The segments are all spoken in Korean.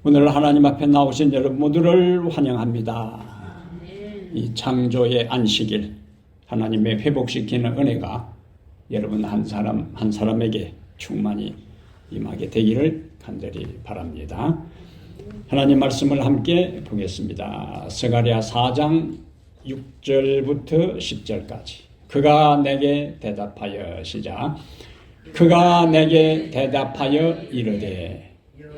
오늘 하나님 앞에 나오신 여러분 모두를 환영합니다. 이 창조의 안식일, 하나님의 회복시키는 은혜가 여러분 한 사람 한 사람에게 충만히 임하게 되기를 간절히 바랍니다. 하나님 말씀을 함께 보겠습니다. 스가랴 4장 6절부터 10절까지. 그가 내게 대답하여 시작. 그가 내게 대답하여 이르되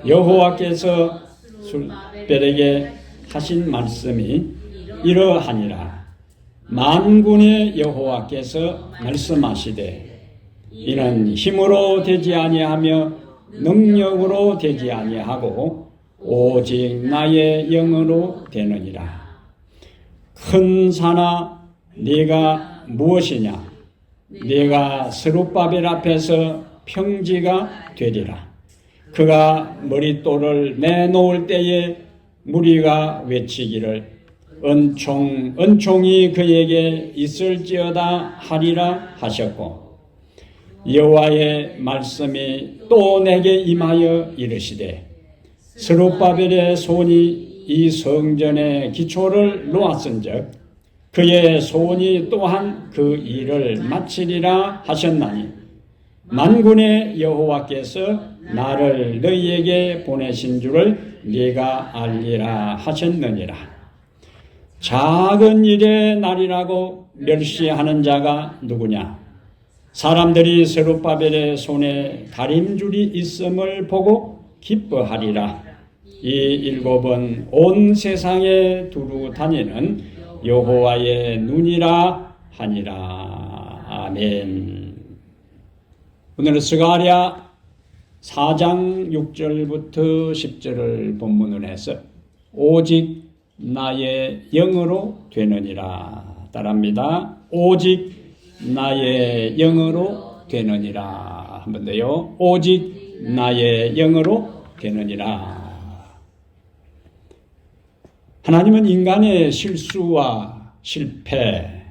여호와께서 술벨에게 하신 말씀이 이러하니라. 만군의 여호와께서 말씀하시되 이는 힘으로 되지 아니하며 능력으로 되지 아니하고 오직 나의 영으로 되느니라. 큰 산아 네가 무엇이냐? 네가 스룹바벨 앞에서 평지가 되리라. 그가 머릿돌을 내놓을 때에 무리가 외치기를 은총이 그에게 있을지어다 하리라 하셨고, 여호와의 말씀이 또 내게 임하여 이르시되 스룹바벨의 손이 이 성전의 기초를 놓았은즉 그의 손이 또한 그 일을 마치리라 하셨나니, 만군의 여호와께서 나를 너희에게 보내신 줄을 네가 알리라 하셨느니라. 작은 일의 날이라고 멸시하는 자가 누구냐? 사람들이 스룹바벨의 손에 다림줄이 있음을 보고 기뻐하리라. 이 일곱은 온 세상에 두루 다니는 여호와의 눈이라 하니라. 아멘. 오늘은 스가랴 4장 6절부터 10절을 본문으로 해서 오직 나의 영으로 되느니라. 따라합니다. 오직 나의 영으로 되느니라. 한 번 더요. 오직 나의 영으로 되느니라. 하나님은 인간의 실수와 실패,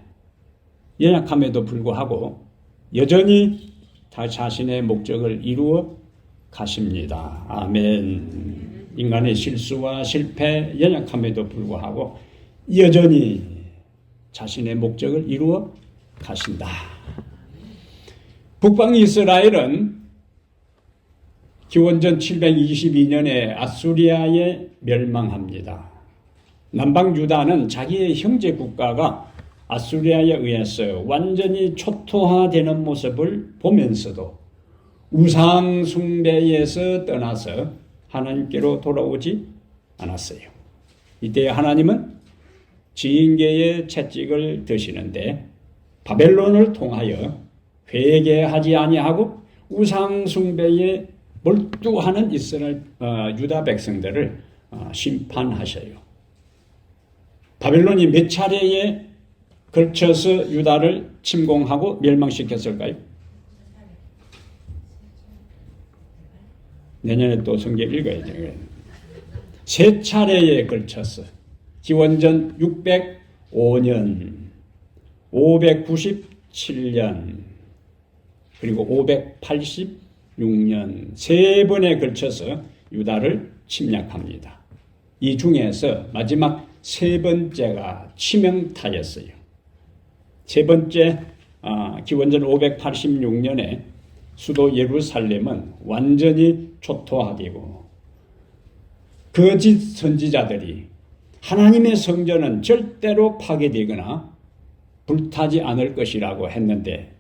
연약함에도 불구하고 여전히 다 자신의 목적을 이루어 가십니다. 아멘. 인간의 실수와 실패, 연약함에도 불구하고 여전히 자신의 목적을 이루어 가신다. 북방 이스라엘은 기원전 722년에 아수리아에 멸망합니다. 남방 유다는 자기의 형제 국가가 아수리아에 의해서 완전히 초토화되는 모습을 보면서도 우상 숭배에서 떠나서 하나님께로 돌아오지 않았어요. 이때 하나님은 지인계의 채찍을 드시는데 바벨론을 통하여 회개하지 아니하고 우상 숭배에 몰두하는 이스라엘 유다 백성들을 심판하셔요. 바벨론이 몇 차례에 걸쳐서 유다를 침공하고 멸망시켰을까요? 내년에 또 성경 읽어야 돼요. 세 차례에 걸쳐서 기원전 605년, 597년, 그리고 586년 세 번에 걸쳐서 유다를 침략합니다. 이 중에서 마지막 세 번째가 치명타였어요. 세 번째 기원전 586년에 수도 예루살렘은 완전히 초토화되고 거짓 선지자들이 하나님의 성전은 절대로 파괴되거나 불타지 않을 것이라고 했는데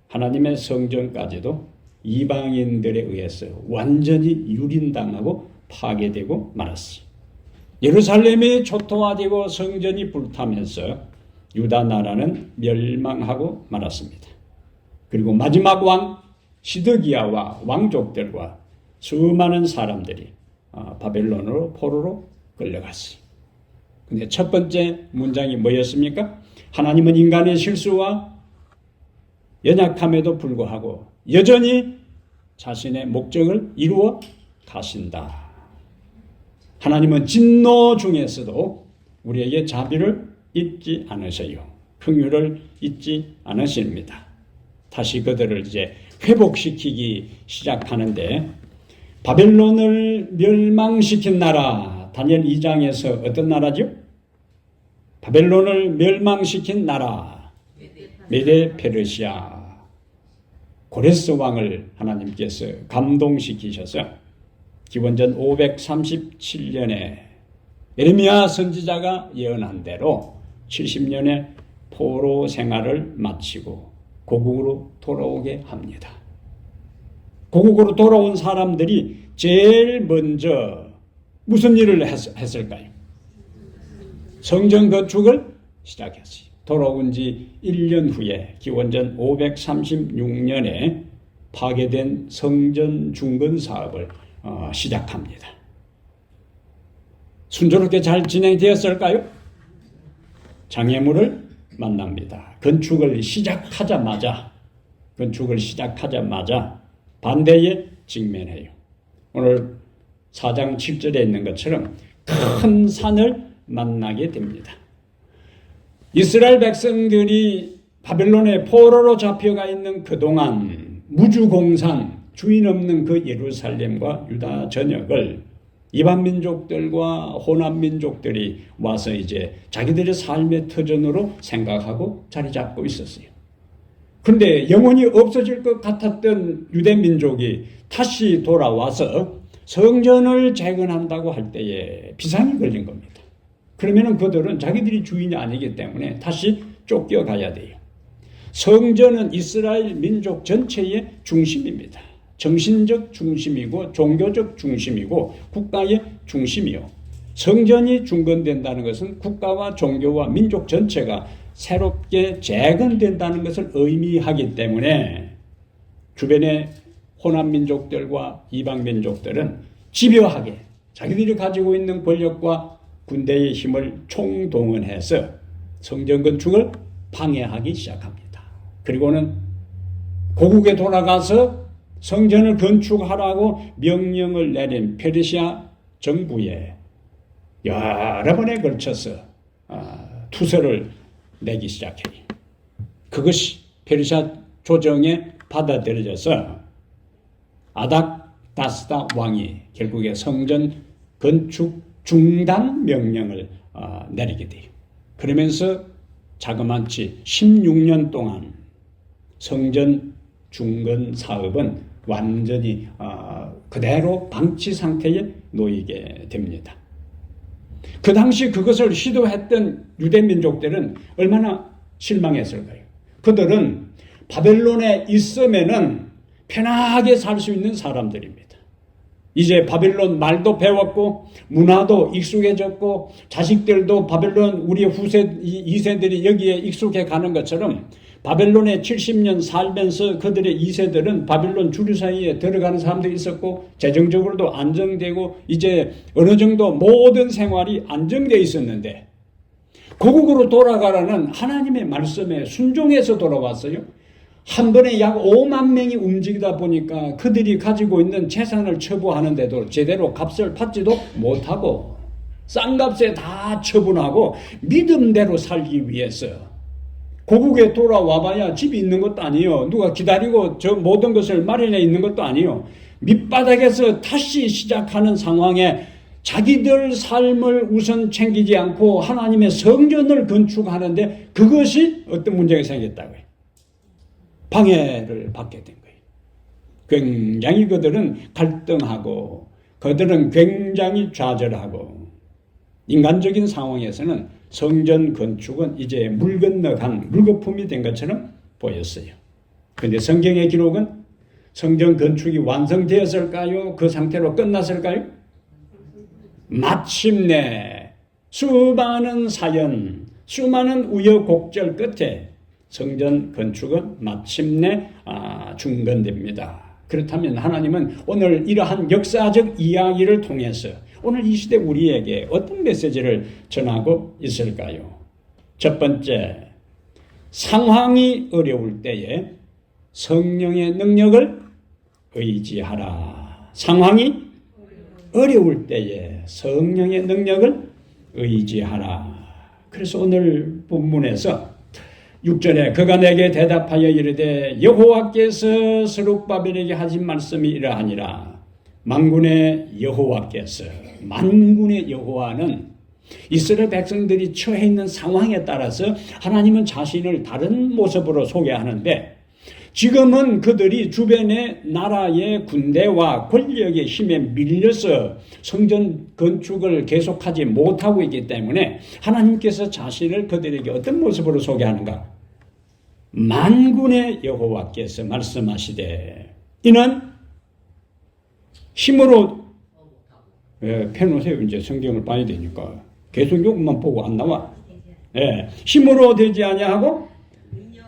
하나님의 성전까지도 이방인들에 의해서 완전히 유린당하고 파괴되고 말았어요. 예루살렘이 초토화되고 성전이 불타면서 유다 나라는 멸망하고 말았습니다. 그리고 마지막 왕 시드기야와 왕족들과 수많은 사람들이 바벨론으로 포로로 끌려갔어요. 근데 첫 번째 문장이 뭐였습니까? 하나님은 인간의 실수와 연약함에도 불구하고 여전히 자신의 목적을 이루어 가신다. 하나님은 진노 중에서도 우리에게 자비를 잊지 않으셔요. 긍휼을 잊지 않으십니다. 다시 그들을 이제 회복시키기 시작하는데 바벨론을 멸망시킨 나라, 다니엘 2장에서 어떤 나라죠? 바벨론을 멸망시킨 나라, 메데 페르시아. 고레스 왕을 하나님께서 감동시키셔서 기원전 537년에 예레미야 선지자가 예언한 대로 70년의 포로 생활을 마치고 고국으로 돌아오게 합니다. 고국으로 돌아온 사람들이 제일 먼저 무슨 일을 했을까요? 성전 건축을 시작했어요. 돌아온 지 1년 후에 기원전 536년에 파괴된 성전 중건 사업을 시작합니다. 순조롭게 잘 진행되었을까요? 장애물을 만납니다. 건축을 시작하자마자 반대에 직면해요. 오늘 4장 7절에 있는 것처럼 큰 산을 만나게 됩니다. 이스라엘 백성들이 바벨론의 포로로 잡혀가 있는 그동안 무주공산, 주인 없는 그 예루살렘과 유다 전역을 이방 민족들과 호남 민족들이 와서 이제 자기들의 삶의 터전으로 생각하고 자리 잡고 있었어요. 그런데 영원히 없어질 것 같았던 유대 민족이 다시 돌아와서 성전을 재건한다고 할 때에 비상이 걸린 겁니다. 그러면 그들은 자기들이 주인이 아니기 때문에 다시 쫓겨가야 돼요. 성전은 이스라엘 민족 전체의 중심입니다. 정신적 중심이고 종교적 중심이고 국가의 중심이요. 성전이 중건된다는 것은 국가와 종교와 민족 전체가 새롭게 재건된다는 것을 의미하기 때문에 주변의 호남 민족들과 이방 민족들은 집요하게 자기들이 가지고 있는 권력과 군대의 힘을 총동원해서 성전 건축을 방해하기 시작합니다. 그리고는 고국에 돌아가서 성전을 건축하라고 명령을 내린 페르시아 정부에 여러 번에 걸쳐서 투서를 내기 시작해요. 그것이 페르시아 조정에 받아들여져서 아닥다스다 왕이 결국에 성전 건축 중단 명령을 내리게 돼요. 그러면서 자그마치 16년 동안 성전 중건 사업은 완전히 그대로 방치 상태에 놓이게 됩니다. 그 당시 그것을 시도했던 유대 민족들은 얼마나 실망했을까요? 그들은 바벨론에 있으면은 편하게 살 수 있는 사람들입니다. 이제 바벨론 말도 배웠고 문화도 익숙해졌고 자식들도 바벨론 우리 후세 2세들이 여기에 익숙해 가는 것처럼 바벨론에 70년 살면서 그들의 2세들은 바벨론 주류 사이에 들어가는 사람들이 있었고 재정적으로도 안정되고 이제 어느 정도 모든 생활이 안정되어 있었는데 고국으로 돌아가라는 하나님의 말씀에 순종해서 돌아왔어요. 한 번에 약 5만 명이 움직이다 보니까 그들이 가지고 있는 재산을 처분하는데도 제대로 값을 받지도 못하고 싼 값에 다 처분하고 믿음대로 살기 위해서 고국에 돌아와 봐야 집이 있는 것도 아니요. 누가 기다리고 저 모든 것을 마련해 있는 것도 아니요. 밑바닥에서 다시 시작하는 상황에 자기들 삶을 우선 챙기지 않고 하나님의 성전을 건축하는데 그것이 어떤 문제가 생겼다고요. 방해를 받게 된 거예요. 굉장히 그들은 갈등하고 그들은 굉장히 좌절하고 인간적인 상황에서는 성전 건축은 이제 물 건너간 물거품이 된 것처럼 보였어요. 그런데 성경의 기록은 성전 건축이 완성되었을까요? 그 상태로 끝났을까요? 마침내 수많은 사연, 수많은 우여곡절 끝에 성전 건축은 마침내 중건됩니다. 그렇다면 하나님은 오늘 이러한 역사적 이야기를 통해서 오늘 이 시대 우리에게 어떤 메시지를 전하고 있을까요? 첫 번째, 상황이 어려울 때에 성령의 능력을 의지하라. 상황이 어려울 때에 성령의 능력을 의지하라. 그래서 오늘 본문에서 6절에 그가 내게 대답하여 이르되 여호와께서 스룹바벨에게 하신 말씀이 이러하니라. 만군의 여호와께서, 만군의 여호와는 이스라엘 백성들이 처해 있는 상황에 따라서 하나님은 자신을 다른 모습으로 소개하는데, 지금은 그들이 주변의 나라의 군대와 권력의 힘에 밀려서 성전 건축을 계속하지 못하고 있기 때문에 하나님께서 자신을 그들에게 어떤 모습으로 소개하는가? 만군의 여호와께서 말씀하시되, 이는 힘으로, 펴놓으세요. 이제 성경을 봐야 되니까. 계속 요것만 보고 안 나와. 힘으로 되지 아니하고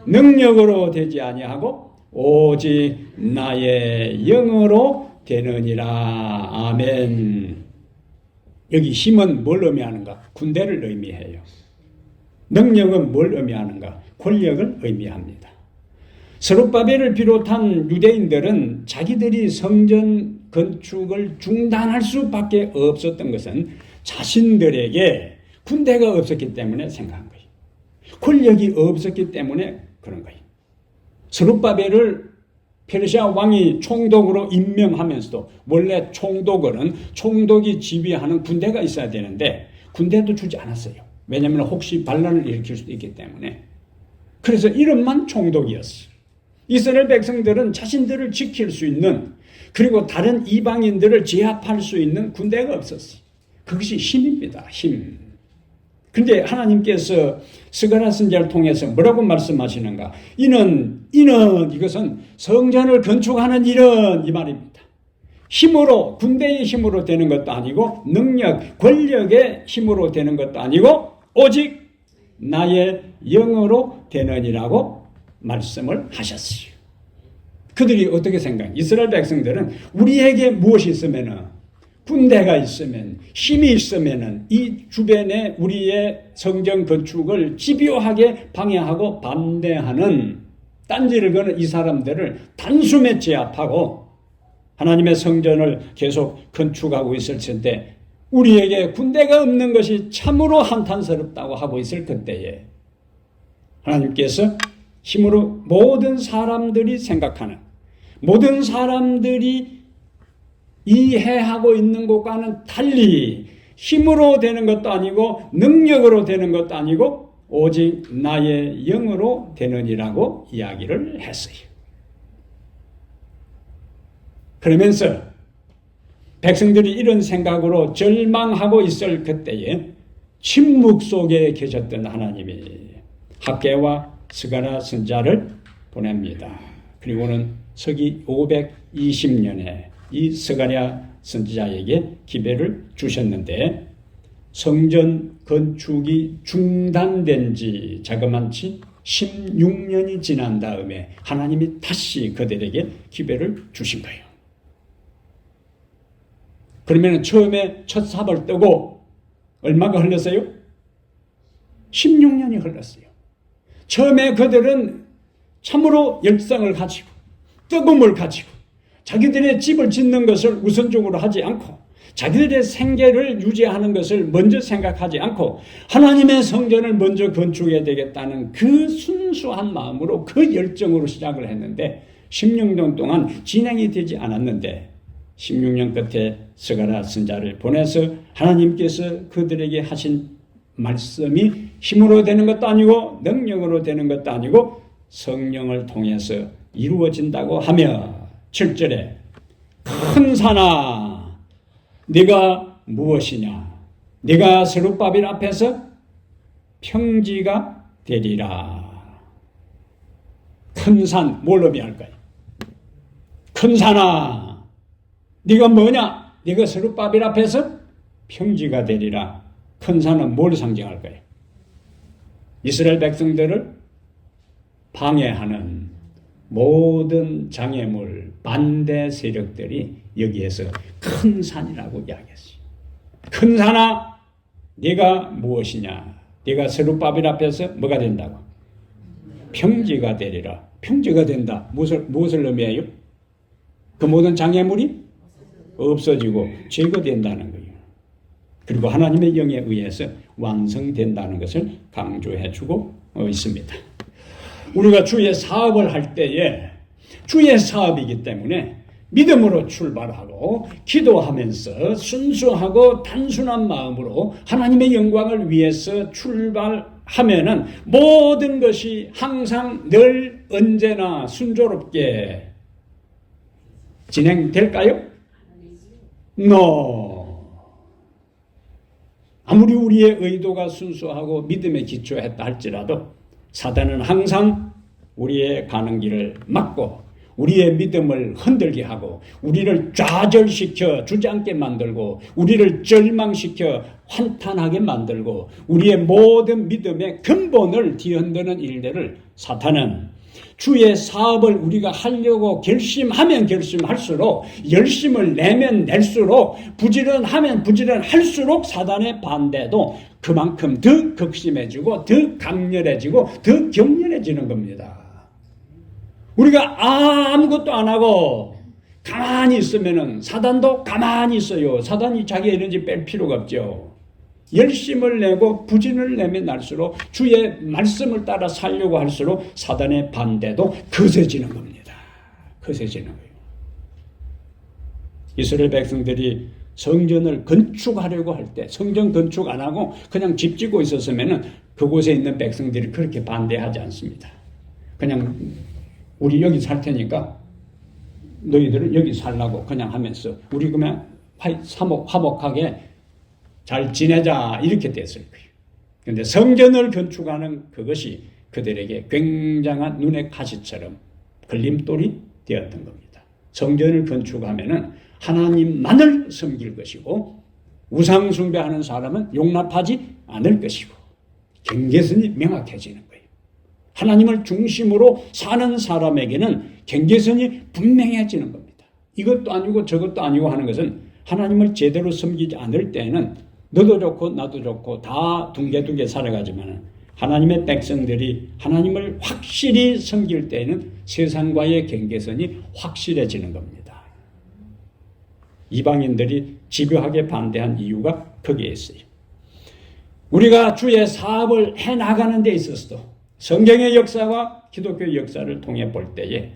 능력으로 되지 아니하고 오직 나의 영으로 되느니라. 아멘. 여기 힘은 뭘 의미하는가? 군대를 의미해요. 능력은 뭘 의미하는가? 권력을 의미합니다. 스룹바벨을 비롯한 유대인들은 자기들이 성전 건축을 중단할 수밖에 없었던 것은 자신들에게 군대가 없었기 때문에 생각한 거예요. 권력이 없었기 때문에 그런 거예요. 스룹바벨을 페르시아 왕이 총독으로 임명하면서도 원래 총독은 총독이 지휘하는 군대가 있어야 되는데 군대도 주지 않았어요. 왜냐하면 혹시 반란을 일으킬 수도 있기 때문에. 그래서 이름만 총독이었어요. 이스라엘 백성들은 자신들을 지킬 수 있는, 그리고 다른 이방인들을 제압할 수 있는 군대가 없었어요. 그것이 힘입니다. 힘. 근데 하나님께서 스가랴 선지자를 통해서 뭐라고 말씀하시는가? 이는 이것은 성전을 건축하는 일은, 이 말입니다. 힘으로, 군대의 힘으로 되는 것도 아니고 능력, 권력의 힘으로 되는 것도 아니고 오직 나의 영으로 되느니라고 말씀을 하셨어요. 그들이 어떻게 생각해요? 이스라엘 백성들은 우리에게 무엇이 있으면은, 군대가 있으면, 힘이 있으면은 이 주변에 우리의 성전 건축을 집요하게 방해하고 반대하는, 딴지를 거는 이 사람들을 단숨에 제압하고 하나님의 성전을 계속 건축하고 있을 텐데, 우리에게 군대가 없는 것이 참으로 한탄스럽다고 하고 있을 그때에 하나님께서 힘으로 모든 사람들이 생각하는, 모든 사람들이 이해하고 있는 것과는 달리 힘으로 되는 것도 아니고 능력으로 되는 것도 아니고 오직 나의 영으로 되느니라고 이야기를 했어요. 그러면서 백성들이 이런 생각으로 절망하고 있을 그때에 침묵 속에 계셨던 하나님이 학개와 스가랴 선지자를 보냅니다. 그리고는 서기 520년에 이 스가랴 선지자에게 기회를 주셨는데, 성전 건축이 중단된 지 자그만치 16년이 지난 다음에 하나님이 다시 그들에게 기회를 주신 거예요. 그러면 처음에 첫 삽을 뜨고 얼마가 흘렀어요? 16년이 흘렀어요. 처음에 그들은 참으로 열성을 가지고 뜨거움을 가지고 자기들의 집을 짓는 것을 우선적으로 하지 않고 자기들의 생계를 유지하는 것을 먼저 생각하지 않고 하나님의 성전을 먼저 건축해야 되겠다는 그 순수한 마음으로, 그 열정으로 시작을 했는데 16년 동안 진행이 되지 않았는데 16년 끝에 스가랴 선지자를 보내서 하나님께서 그들에게 하신 말씀이 힘으로 되는 것도 아니고 능력으로 되는 것도 아니고 성령을 통해서 이루어진다고 하며 7절에 큰 산아 네가 무엇이냐, 네가 스룹바벨 앞에서 평지가 되리라. 큰 산, 뭘 의미할까요? 큰 산아 네가 뭐냐, 네가 스룹바벨 앞에서 평지가 되리라. 큰 산은 뭘 상징할까요? 이스라엘 백성들을 방해하는 모든 장애물, 반대 세력들이 여기에서 큰 산이라고 이야기했어요. 큰 산아, 네가 무엇이냐? 네가 스룹바벨 앞에서 뭐가 된다고? 평지가 되리라. 평지가 된다. 무엇을 의미해요? 그 모든 장애물이 없어지고 제거된다는 거예요. 그리고 하나님의 영에 의해서 완성된다는 것을 강조해주고 있습니다. 우리가 주의 사업을 할 때에 주의 사업이기 때문에 믿음으로 출발하고 기도하면서 순수하고 단순한 마음으로 하나님의 영광을 위해서 출발하면은 모든 것이 항상 늘 언제나 순조롭게 진행될까요? No. 아무리 우리의 의도가 순수하고 믿음에 기초했다 할지라도 사단은 항상 우리의 가는 길을 막고 우리의 믿음을 흔들게 하고 우리를 좌절시켜 주저앉게 만들고 우리를 절망시켜 환탄하게 만들고 우리의 모든 믿음의 근본을 뒤흔드는 일들을 사탄은 주의 사업을 우리가 하려고 결심하면 결심할수록 열심을 내면 낼수록 부지런하면 부지런할수록 사단의 반대도 그만큼 더 극심해지고 더 강렬해지고 더 격렬해지는 겁니다. 우리가 아무것도 안 하고 가만히 있으면은 사단도 가만히 있어요. 사단이 자기 에너지 뺄 필요가 없죠. 열심을 내고 부진을 내면 날수록 주의 말씀을 따라 살려고 할수록 사단의 반대도 거세지는 겁니다. 거세지는 거예요. 이스라엘 백성들이 성전을 건축하려고 할 때 성전 건축 안 하고 그냥 집 짓고 있었으면은 그곳에 있는 백성들이 그렇게 반대하지 않습니다. 그냥 우리 여기 살 테니까 너희들은 여기 살라고 그냥 하면서 우리 그러면 화목하게 잘 지내자 이렇게 됐을 거예요. 그런데 성전을 건축하는 그것이 그들에게 굉장한 눈의 가시처럼 걸림돌이 되었던 겁니다. 성전을 건축하면은 하나님만을 섬길 것이고 우상 숭배하는 사람은 용납하지 않을 것이고 경계선이 명확해지는 거예요. 하나님을 중심으로 사는 사람에게는 경계선이 분명해지는 겁니다. 이것도 아니고 저것도 아니고 하는 것은 하나님을 제대로 섬기지 않을 때는 너도 좋고 나도 좋고 다 둥개둥개 살아가지만 하나님의 백성들이 하나님을 확실히 섬길 때는 세상과의 경계선이 확실해지는 겁니다. 이방인들이 집요하게 반대한 이유가 거기에 있어요. 우리가 주의 사업을 해나가는 데 있어서도 성경의 역사와 기독교의 역사를 통해 볼 때에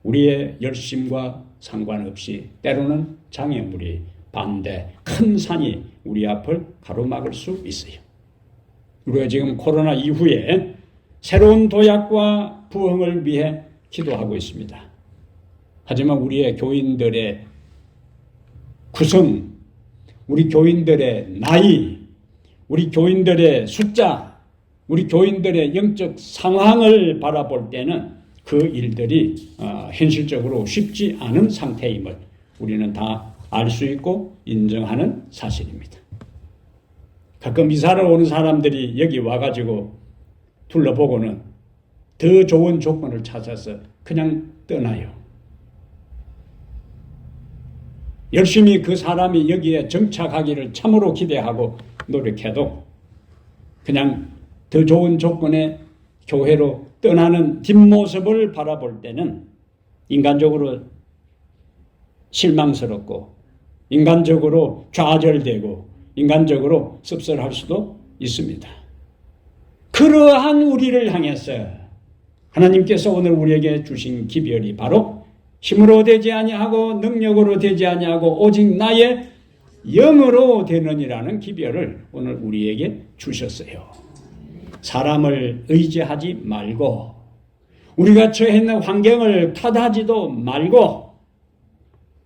우리의 열심과 상관없이 때로는 장애물이 반대, 큰 산이 우리 앞을 가로막을 수 있어요. 우리가 지금 코로나 이후에 새로운 도약과 부흥을 위해 기도하고 있습니다. 하지만 우리의 교인들의 구성, 우리 교인들의 나이, 우리 교인들의 숫자, 우리 교인들의 영적 상황을 바라볼 때는 그 일들이 현실적으로 쉽지 않은 상태임을 우리는 다 알 수 있고 인정하는 사실입니다. 가끔 이사를 오는 사람들이 여기 와가지고 둘러보고는 더 좋은 조건을 찾아서 그냥 떠나요. 열심히 그 사람이 여기에 정착하기를 참으로 기대하고 노력해도 그냥 더 좋은 조건의 교회로 떠나는 뒷모습을 바라볼 때는 인간적으로 실망스럽고 인간적으로 좌절되고 인간적으로 씁쓸할 수도 있습니다. 그러한 우리를 향해서 하나님께서 오늘 우리에게 주신 기별이 바로 힘으로 되지 아니하고 능력으로 되지 아니하고 오직 나의 영으로 되느니라는 기별을 오늘 우리에게 주셨어요. 사람을 의지하지 말고 우리가 처해 있는 환경을 탓하지도 말고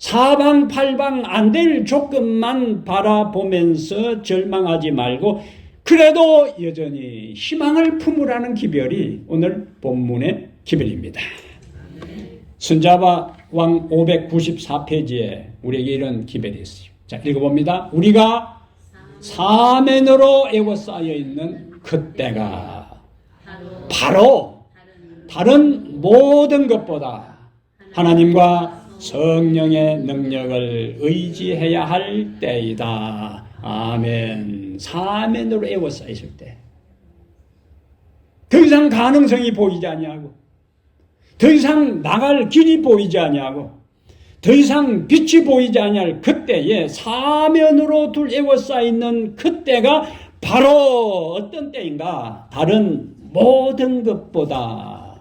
사방팔방 안 될 조건만 바라보면서 절망하지 말고 그래도 여전히 희망을 품으라는 기별이 오늘 본문의 기별입니다. 선자와 왕 594페이지에 우리에게 이런 기별이 있어요. 자, 읽어봅니다. 우리가 사면으로 에워싸여 있는 그때가 바로 다른 모든 것보다 하나님과 성령의 능력을 의지해야 할 때이다. 아멘. 사면으로 에워싸여 있을 때 더 이상 가능성이 보이지 아니하고 더 이상 나갈 길이 보이지 아니하고 더 이상 빛이 보이지 아니할 그때에 사면으로 둘러싸여 있는 그때가 바로 어떤 때인가? 다른 모든 것보다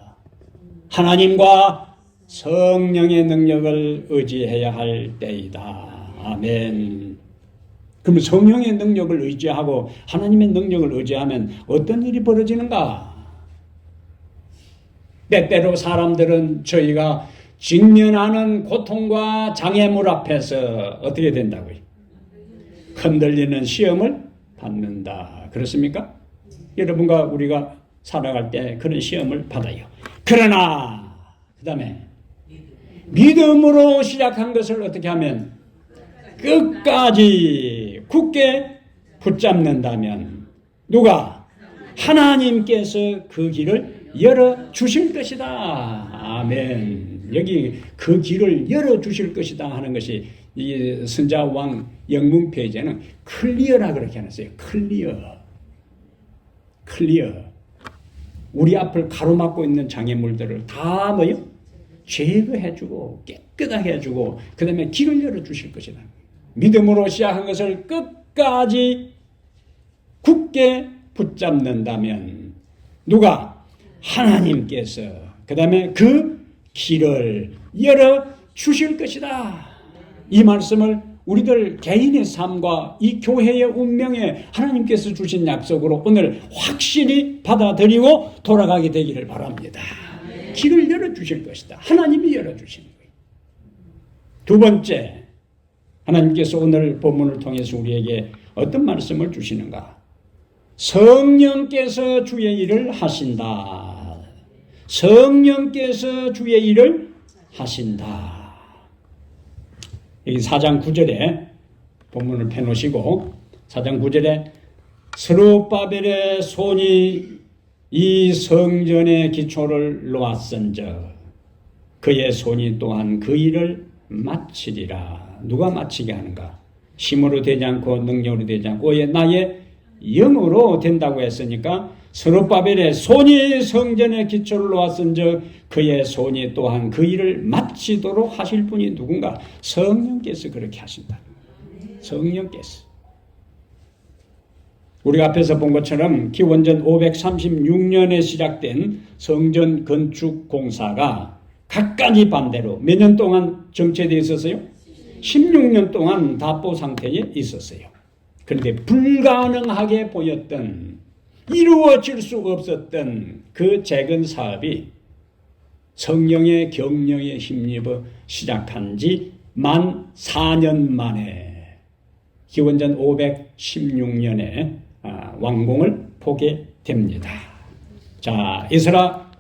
하나님과 성령의 능력을 의지해야 할 때이다. 아멘. 그럼 성령의 능력을 의지하고 하나님의 능력을 의지하면 어떤 일이 벌어지는가? 때때로 사람들은 저희가 직면하는 고통과 장애물 앞에서 어떻게 된다고요? 흔들리는 시험을 받는다. 그렇습니까? 여러분과 우리가 살아갈 때 그런 시험을 받아요. 그러나 그 다음에 믿음으로 시작한 것을 어떻게 하면 끝까지 굳게 붙잡는다면 누가? 하나님께서 그 길을 열어주실 것이다. 아멘. 여기 그 길을 열어주실 것이다 하는 것이 이 선자왕 영문 페이지에는 클리어라 그렇게 해놨어요. 클리어. 우리 앞을 가로막고 있는 장애물들을 다 뭐요? 제거해주고 깨끗하게 해주고 그 다음에 길을 열어주실 것이다. 믿음으로 시작한 것을 끝까지 굳게 붙잡는다면 누가? 하나님께서 그 다음에 그 길을 열어주실 것이다. 이 말씀을 우리들 개인의 삶과 이 교회의 운명에 하나님께서 주신 약속으로 오늘 확실히 받아들이고 돌아가게 되기를 바랍니다. 길을 열어주실 것이다. 하나님이 열어주시는 거예요. 두 번째, 하나님께서 오늘 본문을 통해서 우리에게 어떤 말씀을 주시는가? 성령께서 주의 일을 하신다. 성령께서 주의 일을 하신다. 여기 4장 9절에 본문을 펴놓으시고 4장 9절에 스룹바벨의 손이 이 성전의 기초를 놓았은즉 그의 손이 또한 그 일을 마치리라. 누가 마치게 하는가? 힘으로 되지 않고 능력으로 되지 않고 나의 영으로 된다고 했으니까 스룹바벨의 손이 성전의 기초를 놓았은즉 그의 손이 또한 그 일을 마치도록 하실 분이 누군가? 성령께서 그렇게 하신다. 성령께서. 우리가 앞에서 본 것처럼 기원전 536년에 시작된 성전 건축 공사가 각가지 반대로 몇 년 동안 정체되어 있었어요? 16년 동안 답보 상태에 있었어요. 그런데 불가능하게 보였던 이루어질 수 없었던 그 재건 사업이 성령의 경령에 힘입어 시작한 지 만 4년 만에 기원전 516년에 완공을 보게 됩니다. 자, 에스라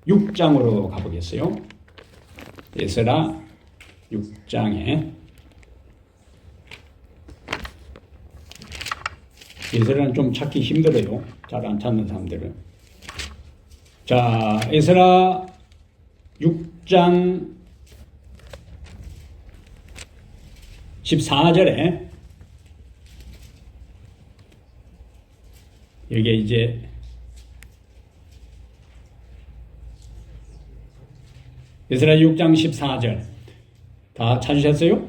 6장으로 가보겠어요. 에스라 6장에 에스라는 좀 찾기 힘들어요. 잘 안 찾는 사람들은. 자, 에스라 6장 14절에 여기에 이제 에스라 6장 14절 다 찾으셨어요?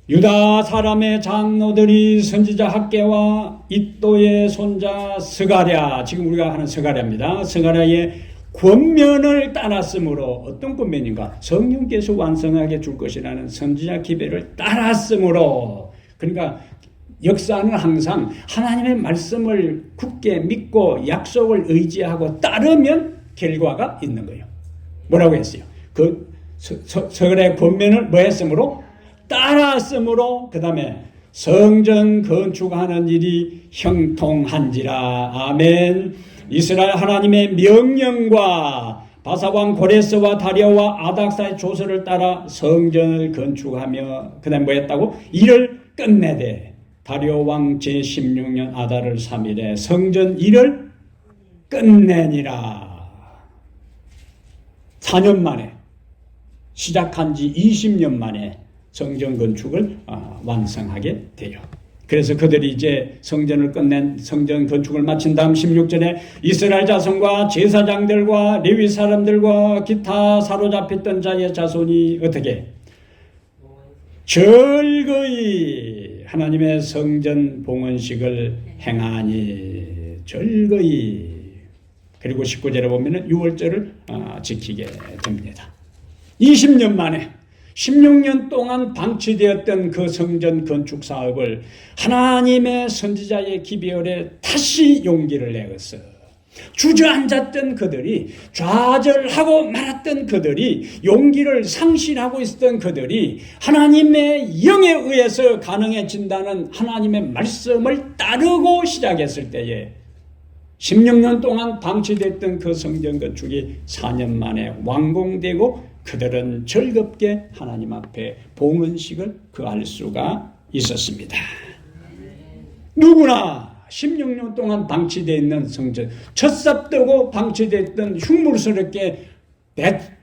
유다 사람의 장로들이 선지자 학개와 이또의 손자 스가랴, 지금 우리가 하는 스가랴입니다. 스가랴의 권면을 따랐으므로, 어떤 권면인가? 성령께서 완성하게 줄 것이라는 선지자 기별을 따랐으므로, 그러니까 역사는 항상 하나님의 말씀을 굳게 믿고 약속을 의지하고 따르면 결과가 있는 거예요. 뭐라고 했어요? 그 스가랴의 권면을 뭐 했으므로? 따랐으므로, 그 다음에 성전 건축하는 일이 형통한지라. 아멘. 이스라엘 하나님의 명령과 바사왕 고레스와 다리아와 아닥사의 조서를 따라 성전을 건축하며 그 다음에 뭐 했다고? 일을 끝내되 다리오 왕 제16년 아달을 3일에 성전 일을 끝내니라. 4년 만에, 시작한 지 20년 만에 성전 건축을 완성하게 돼요. 그래서 그들이 이제 성전을 끝낸, 성전 건축을 마친 다음 16절에 이스라엘 자손과 제사장들과 레위 사람들과 기타 사로잡혔던 자의 자손이 어떻게? 즐거이 하나님의 성전 봉헌식을 행하니, 즐거이. 그리고 19절에 보면은 유월절을 지키게 됩니다. 20년 만에 16년 동안 방치되었던 그 성전 건축 사업을 하나님의 선지자의 기별에 다시 용기를 내었어. 주저앉았던 그들이, 좌절하고 말았던 그들이, 용기를 상실하고 있었던 그들이 하나님의 영에 의해서 가능해진다는 하나님의 말씀을 따르고 시작했을 때에 16년 동안 방치됐던 그 성전 건축이 4년 만에 완공되고 그들은 즐겁게 하나님 앞에 봉헌식을 거할 수가 있었습니다. 누구나 16년 동안 방치되어 있는 성전, 첫삽뜨고 방치되어 있던 흉물스럽게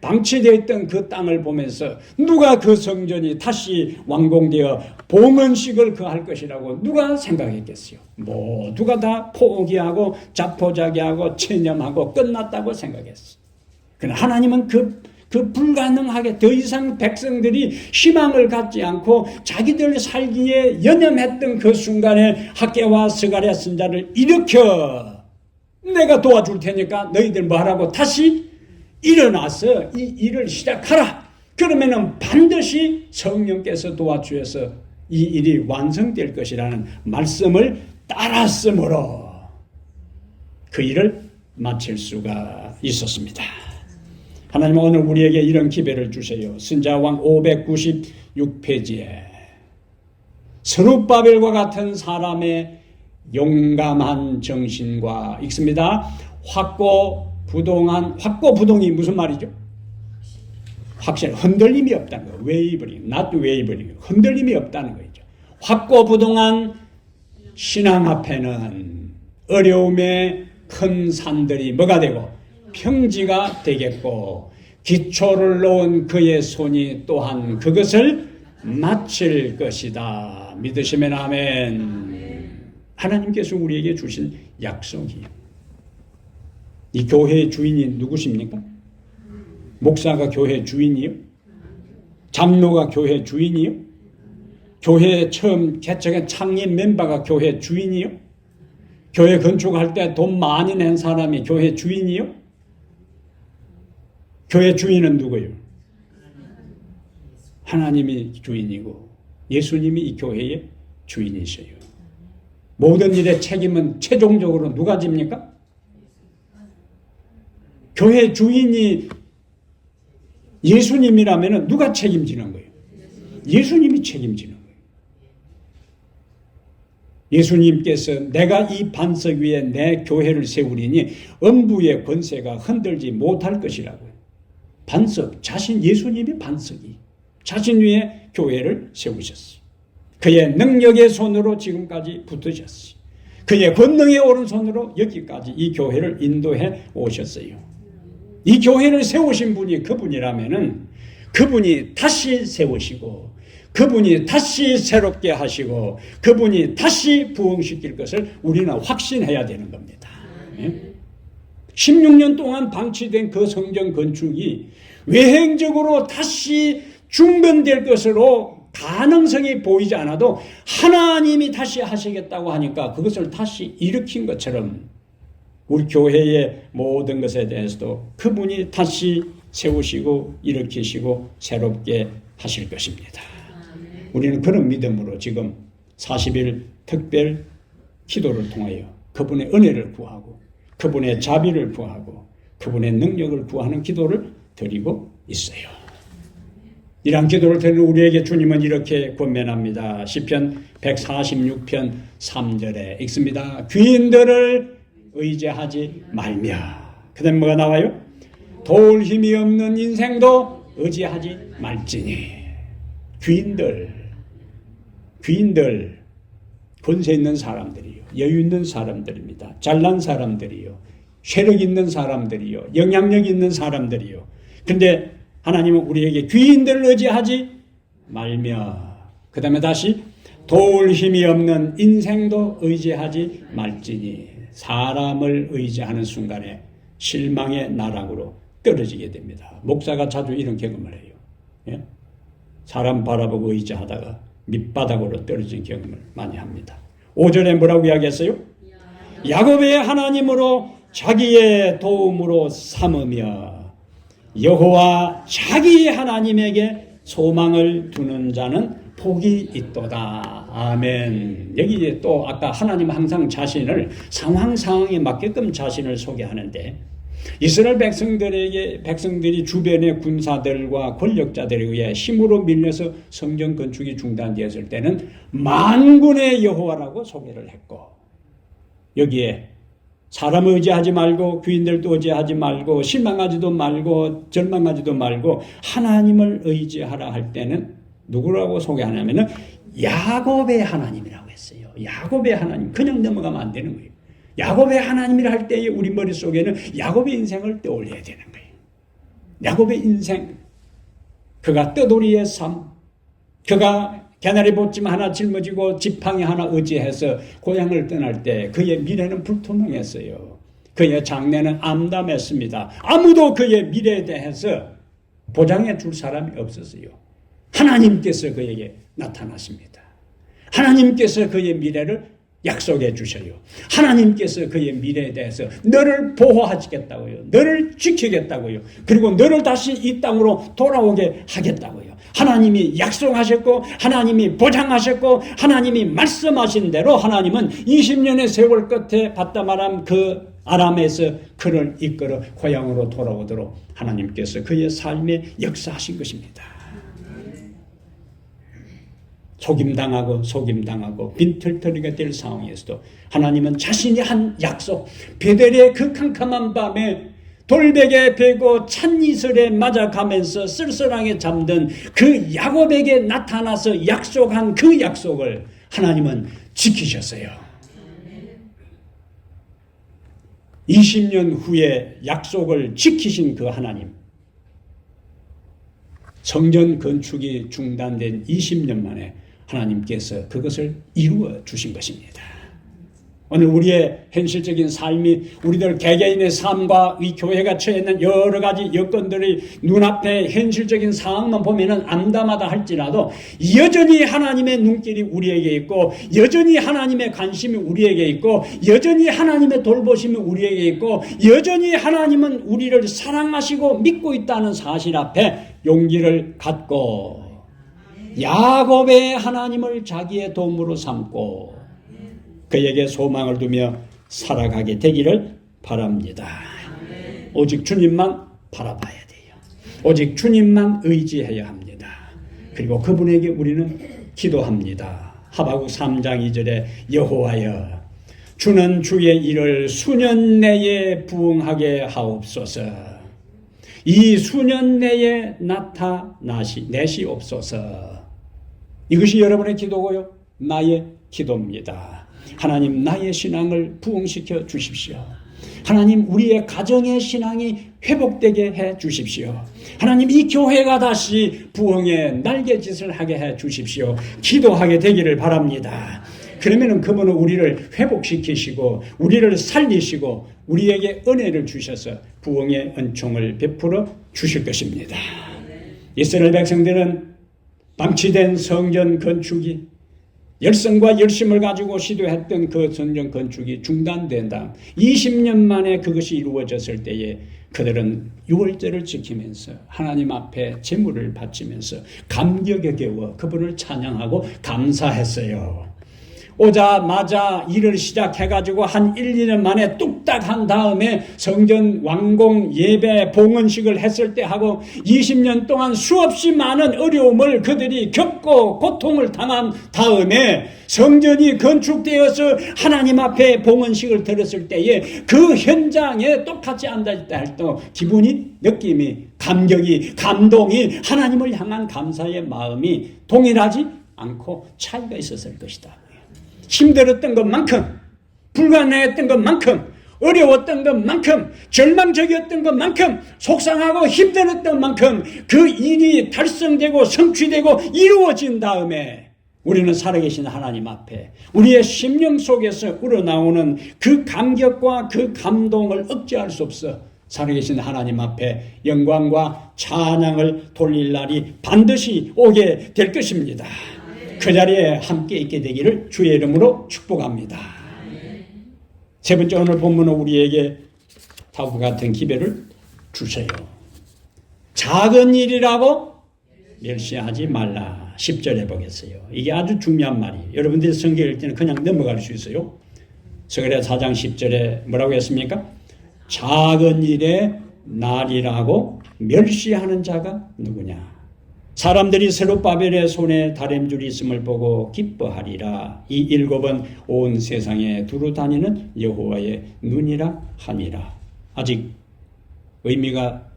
방치되어 있던 그 땅을 보면서 누가 그 성전이 다시 완공되어 봉헌식을 거할 것이라고 누가 생각했겠어요? 모두가 다 포기하고 자포자기하고 체념하고 끝났다고 생각했어요. 그러나 하나님은 그 불가능하게 더 이상 백성들이 희망을 갖지 않고 자기들 살기에 연연했던 그 순간에 학개와 스가랴 선지자를 일으켜 내가 도와줄 테니까 너희들 뭐하라고 다시 일어나서 이 일을 시작하라. 그러면은 반드시 성령께서 도와주셔서 이 일이 완성될 것이라는 말씀을 따랐으므로 그 일을 마칠 수가 있었습니다. 하나님은 오늘 우리에게 이런 기회를 주세요. 선지자왕 596페이지에 스룹바벨과 같은 사람의 용감한 정신과 읽습니다. 확고부동이 무슨 말이죠? 확실, 흔들림이 없다는 거예요. 웨이버링, not wavering. 흔들림이 없다는 거죠. 확고부동한 신앙 앞에는 어려움의 큰 산들이 뭐가 되고 평지가 되겠고 기초를 놓은 그의 손이 또한 그것을 마칠 것이다. 믿으시면 아멘. 하나님께서 우리에게 주신 약속이에요. 이 교회의 주인이 누구십니까? 목사가 교회 주인이요? 장로가 교회 주인이요? 교회 처음 개척한 창립 멤버가 교회 주인이요? 교회 건축할 때 돈 많이 낸 사람이 교회 주인이요? 교회 주인은 누구예요? 하나님이 주인이고 예수님이 이 교회의 주인이셔요. 모든 일의 책임은 최종적으로 누가 집니까? 교회 주인이 예수님이라면 누가 책임지는 거예요? 예수님이 책임지는 거예요. 예수님께서 내가 이 반석 위에 내 교회를 세우리니 음부의 권세가 흔들지 못할 것이라고요. 반석, 예수님이 반석이 자신 위에 교회를 세우셨어요. 그의 능력의 손으로 지금까지 붙으셨어요. 그의 권능의 오른손으로 여기까지 이 교회를 인도해 오셨어요. 이 교회를 세우신 분이 그분이라면은 그분이 다시 세우시고 그분이 다시 새롭게 하시고 그분이 다시 부흥시킬 것을 우리는 확신해야 되는 겁니다. 16년 동안 방치된 그 성전 건축이 외행적으로 다시 중단될 것으로 가능성이 보이지 않아도 하나님이 다시 하시겠다고 하니까 그것을 다시 일으킨 것처럼 우리 교회의 모든 것에 대해서도 그분이 다시 세우시고 일으키시고 새롭게 하실 것입니다. 우리는 그런 믿음으로 지금 40일 특별 기도를 통하여 그분의 은혜를 구하고 그분의 자비를 구하고 그분의 능력을 구하는 기도를 드리고 있어요. 이러한 기도를 드리는 우리에게 주님은 이렇게 권면합니다. 시편 146편 3절에 읽습니다. 귀인들을 의지하지 말며. 그 다음에 뭐가 나와요? 도울 힘이 없는 인생도 의지하지 말지니. 귀인들 권세 있는 사람들이요, 여유 있는 사람들입니다. 잘난 사람들이요, 세력 있는 사람들이요, 영향력 있는 사람들이요. 근데 하나님은 우리에게 귀인들을 의지하지 말며, 그 다음에 다시 도울 힘이 없는 인생도 의지하지 말지니. 사람을 의지하는 순간에 실망의 나락으로 떨어지게 됩니다. 목사가 자주 이런 경험을 해요. 예? 사람 바라보고 의지하다가 밑바닥으로 떨어진 경험을 많이 합니다. 5절에 뭐라고 이야기했어요? 야곱의 하나님으로 자기의 도움으로 삼으며 여호와 자기 하나님에게 소망을 두는 자는 복이 있도다. 아멘. 여기 이제 또 아까 하나님 항상 자신을 상황에 맞게끔 자신을 소개하는데, 이스라엘 백성들이 주변의 군사들과 권력자들에 의해 힘으로 밀려서 성전 건축이 중단되었을 때는 만군의 여호와라고 소개를 했고, 여기에 사람 의지하지 말고 귀인들도 의지하지 말고 실망하지도 말고 절망하지도 말고 하나님을 의지하라 할 때는 누구라고 소개하냐면은 야곱의 하나님이라고 했어요. 야곱의 하나님. 그냥 넘어가면 안 되는 거예요. 야곱의 하나님이라 할 때에 우리 머릿속에는 야곱의 인생을 떠올려야 되는 거예요. 야곱의 인생, 그가 떠돌이의 삶, 그가 개나리 보침 하나 짊어지고 지팡이 하나 의지해서 고향을 떠날 때 그의 미래는 불투명했어요. 그의 장래는 암담했습니다. 아무도 그의 미래에 대해서 보장해 줄 사람이 없었어요. 하나님께서 그에게 나타나십니다. 하나님께서 그의 미래를 약속해 주셔요. 하나님께서 그의 미래에 대해서 너를 보호하시겠다고요. 너를 지키겠다고요. 그리고 너를 다시 이 땅으로 돌아오게 하겠다고요. 하나님이 약속하셨고 하나님이 보장하셨고 하나님이 말씀하신 대로 하나님은 20년의 세월 끝에 바다마람 그 아람에서 그를 이끌어 고향으로 돌아오도록 하나님께서 그의 삶에 역사하신 것입니다. 속임당하고 빈털터리가 될 상황에서도 하나님은 자신이 한 약속, 베델의 그 캄캄한 밤에 돌베개 베고 찬이슬에 맞아가면서 쓸쓸하게 잠든 그 야곱에게 나타나서 약속한 그 약속을 하나님은 지키셨어요. 20년 후에 약속을 지키신 그 하나님, 성전 건축이 중단된 20년 만에 하나님께서 그것을 이루어 주신 것입니다. 오늘 우리의 현실적인 삶이, 우리들 개개인의 삶과 이 교회가 처해 있는 여러 가지 여건들이 눈앞에 현실적인 상황만 보면은 암담하다 할지라도 여전히 하나님의 눈길이 우리에게 있고, 여전히 하나님의 관심이 우리에게 있고, 여전히 하나님의 돌보심이 우리에게 있고, 여전히 하나님은 우리를 사랑하시고 믿고 있다는 사실 앞에 용기를 갖고 야곱의 하나님을 자기의 도움으로 삼고 그에게 소망을 두며 살아가게 되기를 바랍니다. 오직 주님만 바라봐야 돼요. 오직 주님만 의지해야 합니다. 그리고 그분에게 우리는 기도합니다. 하박국 3장 2절에 여호와여 주는 주의 일을 수년 내에 부응하게 하옵소서. 이 수년 내에 나타내시옵소서. 이것이 여러분의 기도고요, 나의 기도입니다. 하나님, 나의 신앙을 부흥시켜 주십시오. 하나님, 우리의 가정의 신앙이 회복되게 해 주십시오. 하나님, 이 교회가 다시 부흥의 날개짓을 하게 해 주십시오. 기도하게 되기를 바랍니다. 그러면 그분은 우리를 회복시키시고 우리를 살리시고 우리에게 은혜를 주셔서 부흥의 은총을 베풀어 주실 것입니다. 이스라엘 백성들은 방치된 성전 건축이, 열성과 열심을 가지고 시도했던 그 성전 건축이 중단된 다음 20년 만에 그것이 이루어졌을 때에 그들은 유월절을 지키면서 하나님 앞에 제물을 바치면서 감격에 겨워 그분을 찬양하고 감사했어요. 오자마자 일을 시작해가지고 한 1, 2년 만에 뚝딱 한 다음에 성전 완공 예배 봉헌식을 했을 때 하고 20년 동안 수없이 많은 어려움을 그들이 겪고 고통을 당한 다음에 성전이 건축되어서 하나님 앞에 봉헌식을 드렸을 때에 그 현장에 똑같이 앉아있다 할 때 기분이, 느낌이, 감격이, 감동이, 하나님을 향한 감사의 마음이 동일하지 않고 차이가 있었을 것이다. 힘들었던 것만큼, 불가능했던 것만큼, 어려웠던 것만큼, 절망적이었던 것만큼, 속상하고 힘들었던 만큼 그 일이 달성되고 성취되고 이루어진 다음에 우리는 살아계신 하나님 앞에 우리의 심령 속에서 우러나오는 그 감격과 그 감동을 억제할 수 없어 살아계신 하나님 앞에 영광과 찬양을 돌릴 날이 반드시 오게 될 것입니다. 그 자리에 함께 있게 되기를 주의 이름으로 축복합니다. 세 번째, 오늘 본문은 우리에게 다음과 같은 기별을 주세요. 작은 일이라고 멸시하지 말라. 10절에 보겠어요. 이게 아주 중요한 말이에요. 여러분들이 성경 읽을 때는 그냥 넘어갈 수 있어요. 스가랴 4장 10절에 뭐라고 했습니까? 작은 일에 날이라고 멸시하는 자가 누구냐? 사람들이 스룹바벨의 손에 다림줄이 있음을 보고 기뻐하리라. 이 일곱은 온 세상에 두루 다니는 여호와의 눈이라 하니라. 아직 의미가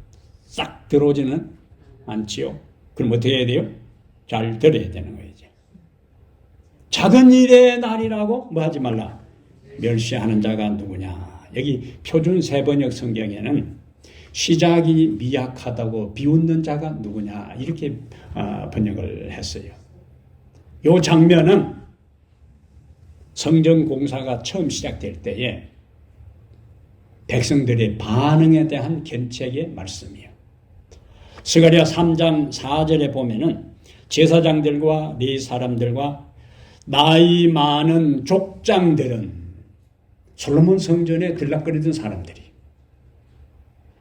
싹 들어오지는 않지요. 그럼 어떻게 해야 돼요? 잘 들어야 되는 거예요. 이제. 작은 일의 날이라고 뭐 하지 말라. 멸시하는 자가 누구냐. 여기 표준 세번역 성경에는 시작이 미약하다고 비웃는 자가 누구냐 이렇게 번역을 했어요. 이 장면은 성전 공사가 처음 시작될 때에 백성들의 반응에 대한 견책의 말씀이에요. 스가랴 3장 4절에 보면은 제사장들과 네 사람들과 나이 많은 족장들은 솔로몬 성전에 들락거리던 사람들이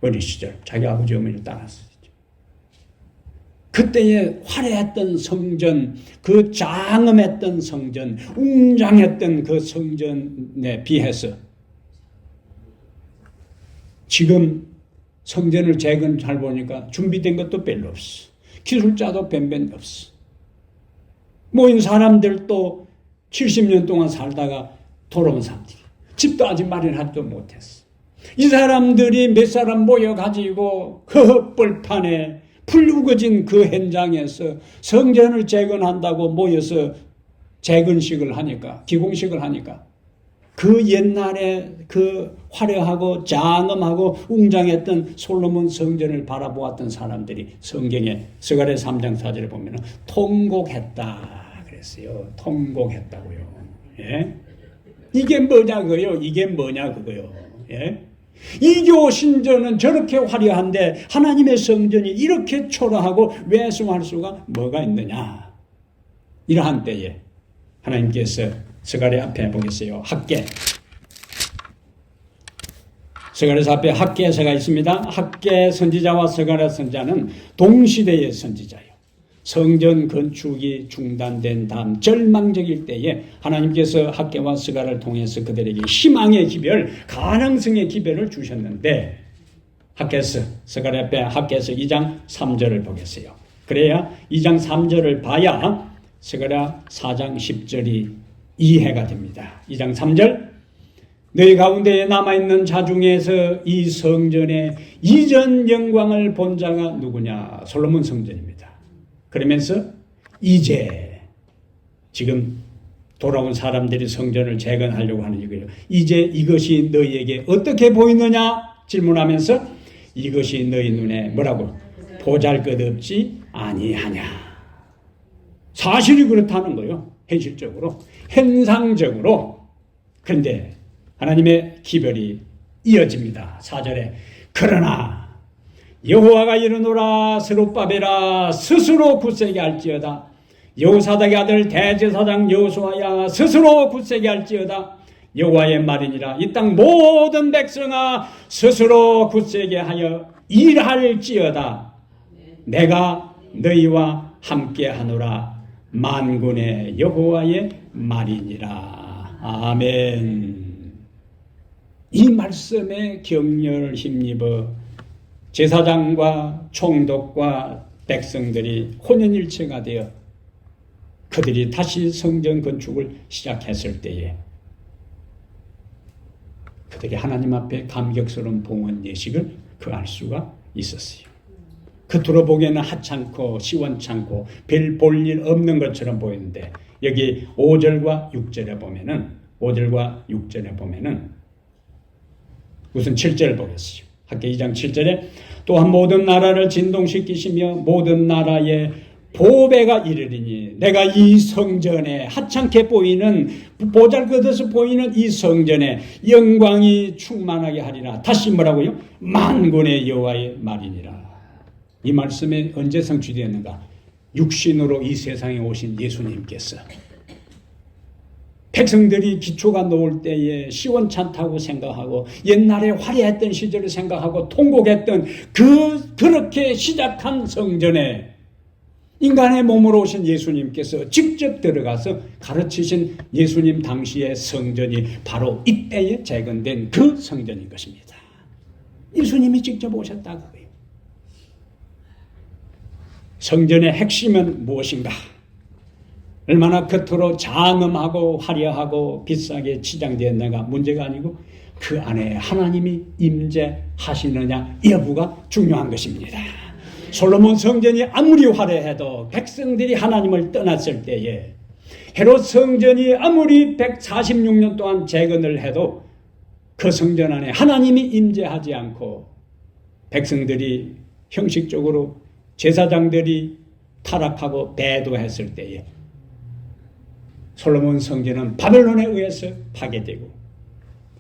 어린 시절 자기 아버지 어머니를 따랐어요. 그때의 화려했던 성전, 그 장엄했던 성전, 웅장했던 그 성전에 비해서 지금 성전을 재건 잘 보니까 준비된 것도 별로 없어. 기술자도 뱀뱀 없어. 모인 사람들도 70년 동안 살다가 돌아온 사람들이 집도 아직 마련하지도 못했어. 이 사람들이 몇 사람 모여가지고 그 헛벌판에 풀 우거진 그 현장에서 성전을 재건한다고 모여서 재건식을 하니까, 기공식을 하니까 그 옛날에 그 화려하고 장엄하고 웅장했던 솔로몬 성전을 바라보았던 사람들이 성경에 스가랴 3장 4절에 보면 통곡했다 그랬어요. 통곡했다고요. 예? 이게 뭐냐고요? 이게 뭐냐 그거요. 예? 이교 신전은 저렇게 화려한데 하나님의 성전이 이렇게 초라하고 왜숭할 수가 뭐가 있느냐. 이러한 때에 하나님께서 스가랴 앞에 보겠어요. 학계. 스가랴 앞에 학계서가 있습니다. 학계 선지자와 스가랴 선지자는 동시대의 선지자예요. 성전 건축이 중단된 다음 절망적일 때에 하나님께서 학계와 스가랴를 통해서 그들에게 희망의 기별, 가능성의 기별을 주셨는데 학계서, 스가랴 앞에 학계서 2장 3절을 보겠어요. 그래야 2장 3절을 봐야 스가랴 4장 10절이 이해가 됩니다. 2장 3절 너희 가운데에 남아있는 자 중에서 이 성전의 이전 영광을 본 자가 누구냐? 솔로몬 성전입니다. 그러면서 이제 지금 돌아온 사람들이 성전을 재건하려고 하는 이거예요. 이제 이것이 너희에게 어떻게 보이느냐? 질문하면서 이것이 너희 눈에 뭐라고? 보잘것없지 아니하냐. 사실이 그렇다는 거예요. 현실적으로. 현상적으로. 그런데 하나님의 기별이 이어집니다. 4절에 그러나 여호와가 이르노라 스룹바벨아 스스로 굳세게 할지어다. 여호사닥의 아들 대제사장 여호수아야 스스로 굳세게 할지어다. 여호와의 말이니라. 이 땅 모든 백성아 스스로 굳세게 하여 일할지어다. 내가 너희와 함께하노라. 만군의 여호와의 말이니라. 아멘. 이 말씀에 격려를 힘입어 제사장과 총독과 백성들이 혼연일체가 되어 그들이 다시 성전 건축을 시작했을 때에 그들이 하나님 앞에 감격스러운 봉헌 예식을 알 수가 있었어요. 겉으로 보기에는 하찮고 시원찮고 별 볼 일 없는 것처럼 보이는데 여기 5절과 6절에 보면은 5절과 6절에 보면은 우선 7절 보겠어요. 학계 2장 7절에 또한 모든 나라를 진동시키시며 모든 나라에 보배가 이르리니 내가 이 성전에 하찮게 보이는 보잘것없어 보이는 이 성전에 영광이 충만하게 하리라. 다시 뭐라고요? 만군의 여호와의 말이니라. 이 말씀에 언제 성취되었는가? 육신으로 이 세상에 오신 예수님께서 백성들이 기초가 놓을 때에 시원찮다고 생각하고 옛날에 화려했던 시절을 생각하고 통곡했던 그렇게 시작한 성전에 인간의 몸으로 오신 예수님께서 직접 들어가서 가르치신 예수님 당시의 성전이 바로 이때에 재건된 그 성전인 것입니다. 예수님이 직접 오셨다고요. 성전의 핵심은 무엇인가? 얼마나 겉으로 장엄하고 화려하고 비싸게 치장되었나가 문제가 아니고 그 안에 하나님이 임재하시느냐 여부가 중요한 것입니다. 솔로몬 성전이 아무리 화려해도 백성들이 하나님을 떠났을 때에 헤롯 성전이 아무리 146년 동안 재건을 해도 그 성전 안에 하나님이 임재하지 않고 백성들이 형식적으로 제사장들이 타락하고 배도했을 때에 솔로몬 성전은 바벨론에 의해서 파괴되고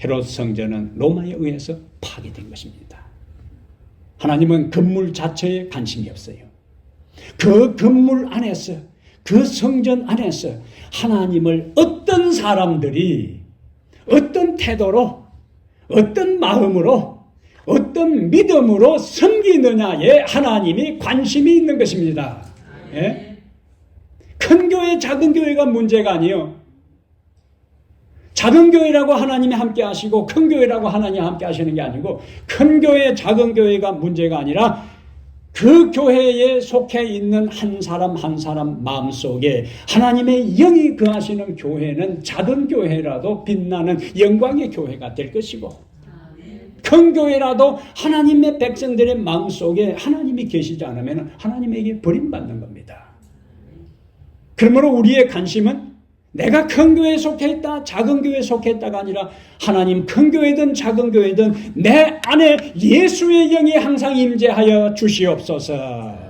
헤롯 성전은 로마에 의해서 파괴된 것입니다. 하나님은 건물 자체에 관심이 없어요. 그 건물 안에서 그 성전 안에서 하나님을 어떤 사람들이 어떤 태도로 어떤 마음으로 어떤 믿음으로 섬기느냐에 하나님이 관심이 있는 것입니다. 예? 큰 교회, 작은 교회가 문제가 아니에요. 작은 교회라고 하나님이 함께 하시고 큰 교회라고 하나님이 함께 하시는 게 아니고 큰 교회, 작은 교회가 문제가 아니라 그 교회에 속해 있는 한 사람 한 사람 마음속에 하나님의 영이 거하시는 교회는 작은 교회라도 빛나는 영광의 교회가 될 것이고 큰 교회라도 하나님의 백성들의 마음속에 하나님이 계시지 않으면 하나님에게 버림받는 겁니다. 그러므로 우리의 관심은 내가 큰 교회에 속해 있다, 작은 교회에 속해 있다가 아니라 하나님 큰 교회든 작은 교회든 내 안에 예수의 영이 항상 임재하여 주시옵소서.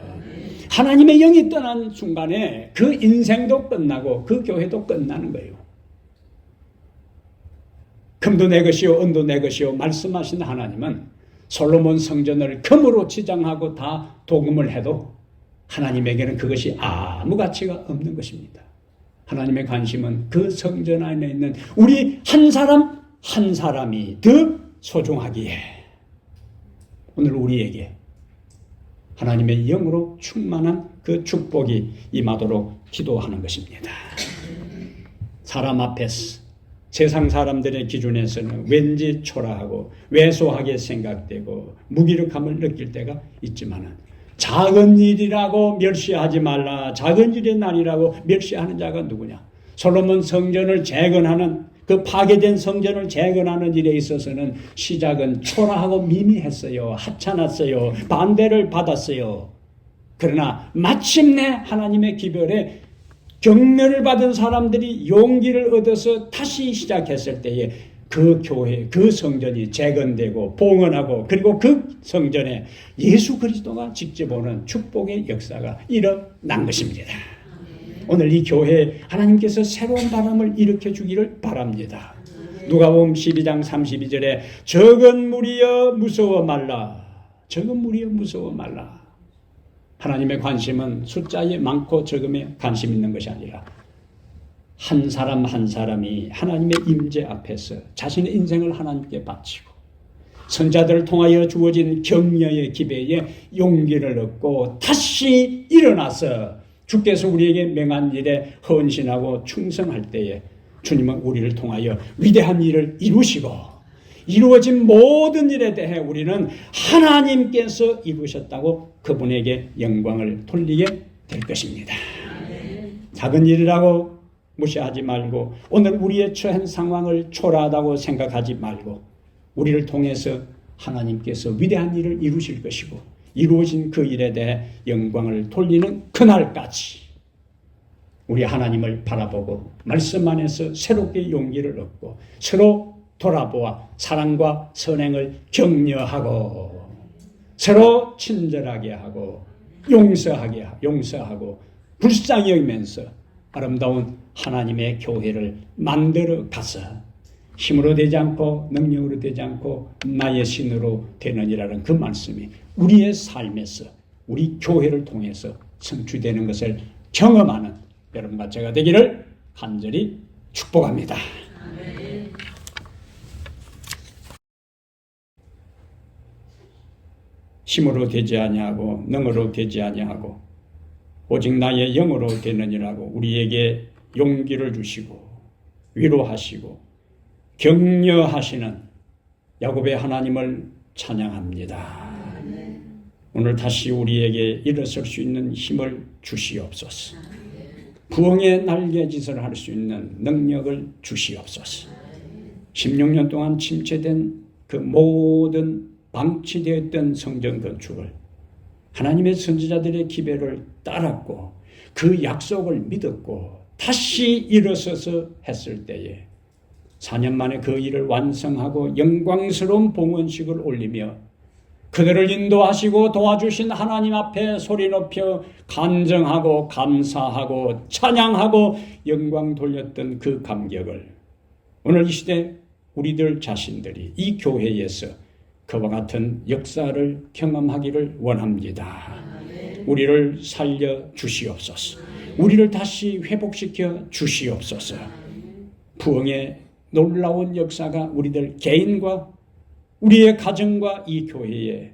하나님의 영이 떠난 순간에 그 인생도 끝나고 그 교회도 끝나는 거예요. 금도 내 것이요 은도 내 것이요 말씀하신 하나님은 솔로몬 성전을 금으로 치장하고 다 도금을 해도 하나님에게는 그것이 아무 가치가 없는 것입니다. 하나님의 관심은 그 성전 안에 있는 우리 한 사람 한 사람이 더 소중하기에 오늘 우리에게 하나님의 영으로 충만한 그 축복이 임하도록 기도하는 것입니다. 사람 앞에서 세상 사람들의 기준에서는 왠지 초라하고 왜소하게 생각되고 무기력함을 느낄 때가 있지만은 작은 일이라고 멸시하지 말라. 작은 일의 날이라고 멸시하는 자가 누구냐? 솔로몬 성전을 재건하는 그 파괴된 성전을 재건하는 일에 있어서는 시작은 초라하고 미미했어요. 하찮았어요. 반대를 받았어요. 그러나 마침내 하나님의 기별에 격려를 받은 사람들이 용기를 얻어서 다시 시작했을 때에 그 교회, 그 성전이 재건되고 봉헌하고 그리고 그 성전에 예수 그리스도가 직접 오는 축복의 역사가 일어난 것입니다. 오늘 이 교회에 하나님께서 새로운 바람을 일으켜 주기를 바랍니다. 누가복음 12장 32절에 적은 무리여 무서워 말라. 적은 무리여 무서워 말라. 하나님의 관심은 숫자에 많고 적음에 관심 있는 것이 아니라 한 사람 한 사람이 하나님의 임재 앞에서 자신의 인생을 하나님께 바치고 선자들을 통하여 주어진 격려의 기배에 용기를 얻고 다시 일어나서 주께서 우리에게 명한 일에 헌신하고 충성할 때에 주님은 우리를 통하여 위대한 일을 이루시고 이루어진 모든 일에 대해 우리는 하나님께서 이루셨다고 그분에게 영광을 돌리게 될 것입니다. 작은 일이라고 무시하지 말고 오늘 우리의 처한 상황을 초라하다고 생각하지 말고 우리를 통해서 하나님께서 위대한 일을 이루실 것이고 이루어진 그 일에 대해 영광을 돌리는 그날까지 우리 하나님을 바라보고 말씀 안에서 새롭게 용기를 얻고 서로 돌아보아 사랑과 선행을 격려하고 서로 친절하게 하고 용서하고 불쌍히 여기면서 아름다운 하나님의 교회를 만들어 가서 힘으로 되지 않고 능력으로 되지 않고 나의 신으로 되느니라는 그 말씀이 우리의 삶에서 우리 교회를 통해서 성취되는 것을 경험하는 여러분과 제가 되기를 간절히 축복합니다. 힘으로 되지 아니하고 능으로 되지 아니하고 오직 나의 영으로 되느니라고 우리에게 용기를 주시고 위로하시고 격려하시는 야곱의 하나님을 찬양합니다. 오늘 다시 우리에게 일어설 수 있는 힘을 주시옵소서. 부흥의 날개짓을 할 수 있는 능력을 주시옵소서. 16년 동안 침체된 그 모든 방치되었던 성전 건축을 하나님의 선지자들의 기별을 따랐고 그 약속을 믿었고 다시 일어서서 했을 때에 4년 만에 그 일을 완성하고 영광스러운 봉헌식을 올리며 그들을 인도하시고 도와주신 하나님 앞에 소리 높여 간증하고 감사하고 찬양하고 영광 돌렸던 그 감격을 오늘 이 시대 우리들 자신들이 이 교회에서 그와 같은 역사를 경험하기를 원합니다. 우리를 살려 주시옵소서. 우리를 다시 회복시켜 주시옵소서. 부흥의 놀라운 역사가 우리들 개인과 우리의 가정과 이 교회에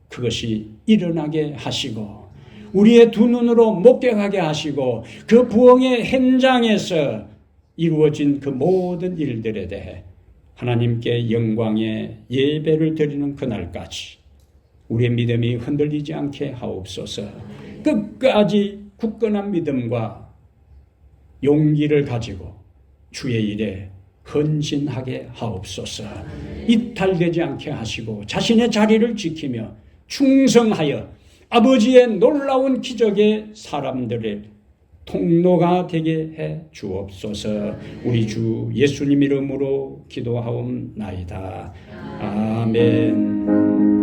그것이 일어나게 하시고 우리의 두 눈으로 목격하게 하시고 그 부흥의 현장에서 이루어진 그 모든 일들에 대해 하나님께 영광의 예배를 드리는 그날까지 우리의 믿음이 흔들리지 않게 하옵소서. 끝까지 굳건한 믿음과 용기를 가지고 주의 일에 헌신하게 하옵소서. 이탈되지 않게 하시고 자신의 자리를 지키며 충성하여 아버지의 놀라운 기적의 사람들의 통로가 되게 해 주옵소서. 우리 주 예수님 이름으로 기도하옵나이다. 아멘.